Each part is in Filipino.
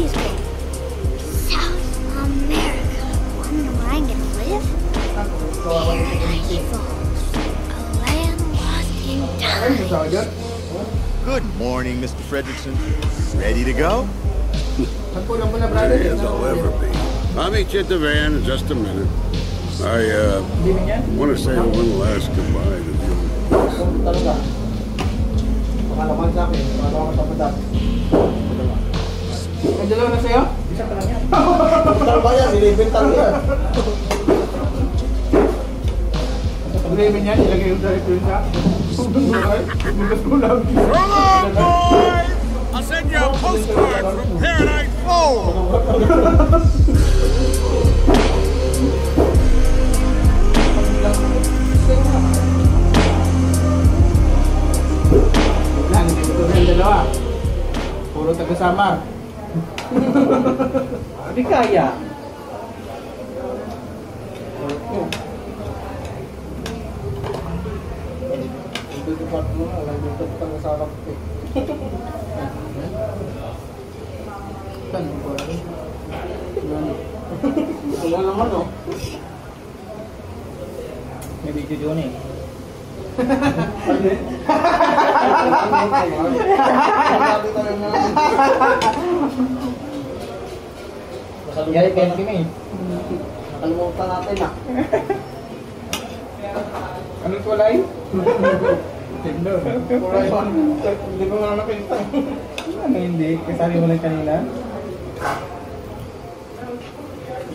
peaceful. South America. Wonder where I'm gonna live? Paradise Falls. A land lost in time. Good morning, Mr. Fredrickson. Ready to go? Ready as I'll ever be. I'll meet you at the van in just a minute. I want to say one last goodbye to you. Pangalaman sa akin, pangalaman sa padat. May dalawa na sa'yo? Isa pa lang yan. Bintal ba yan? Binibintal yan. Pag-ibin yan, ilagay yung direct yun siya. Bukas ko lang. Come on, boys! I'll send you a postcard from Paradise Falls! Dalawa. Puro taga-Samar. Hindi kaya. Dito pa mo na, lang dito pa ng sarap eh. Tan ko ay. Wala naman oh. May video doon eh. Gaya kayo kami. Nakalimutan natin ah. Anong tulay? Tindo. Hindi ko nga nakita. Ano hindi? Kasali mo lang kanina?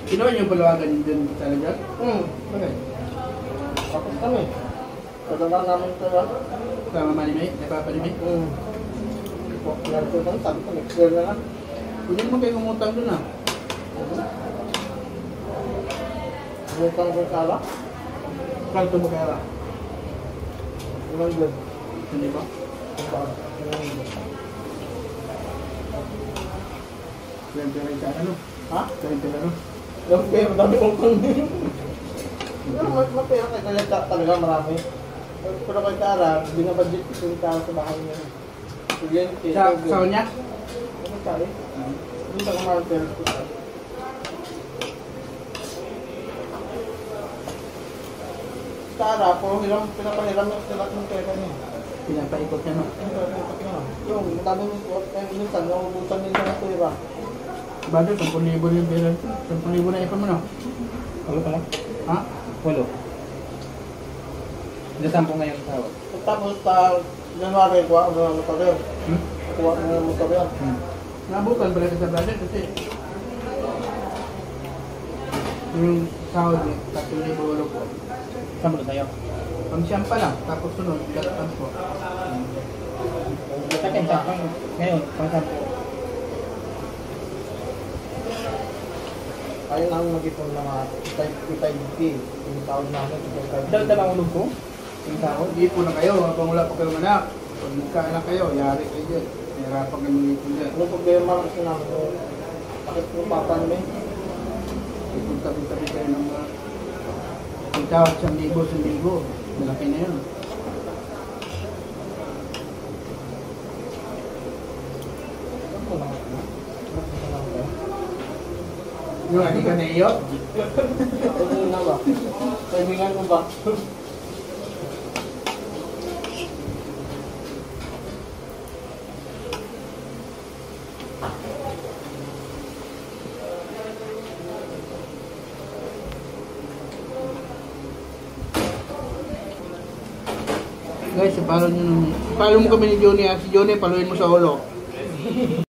Sino yung palawagan dyan talaga? Bakit? Tapos kami. Kadang namin ito lang. Sama Manimay? Napapanimay? Lalo ko lang, sabi ko, next year na lang. Pwede naman kayo umutang doon ah. Umutang ko kala? Kanto mo kala? Ilang good? Hindi ba? Ilang pera yung ano? Ha? Ilang pera ano? Ilang pera, dami utang din. Mapera kayo talaga marami. Pero kay Tara, binabudget ko yung tao sa bahay niya. Sa niya? Ano tayo? Ano sa kamahal pera ko? Tara, puro hiram, pinapahiram na sila ng pera niya. Pinapaikot niya no? Pinapaikot niya no? Yung daming minsan, naubusan nila ng pera. Bado, 10,000 yung pera. 10,000 na ipon mo no? Walo pala? Ha? Walo. Nasampo ngayon sa tawag. Tapos sa January, kuha ko ng motor. Kuha ko ng motor yan. Nabukan pala sa brother kasi yung sahod niya, 3,000 po. Saan mo tayo? Pang-siyam pa lang, tapos sunod, gatan po. Gatan pa ngayon, pang-sampo. Ayaw namin mag-ipon ng mga 55K. Yung tawag namin, 55K. Dalawang ulog ko? Hindi po na kayo, habang wala pa kayong anak. Pag nagkaanak kayo, yari kayo dyan. Nahirapan kayo mag-ipon dyan. Anong problema lang kasi namin? Bakit po papanmin? Ipon-tabi-tabi kayo ng mga itawag 1,000, 1,000. Malaki na yun. Yung hindi ka naiyo? Ano na ba? Timingan mo ba? Guys, follow mo kami ni Johnny. Si Johnny, followin mo sa ulo.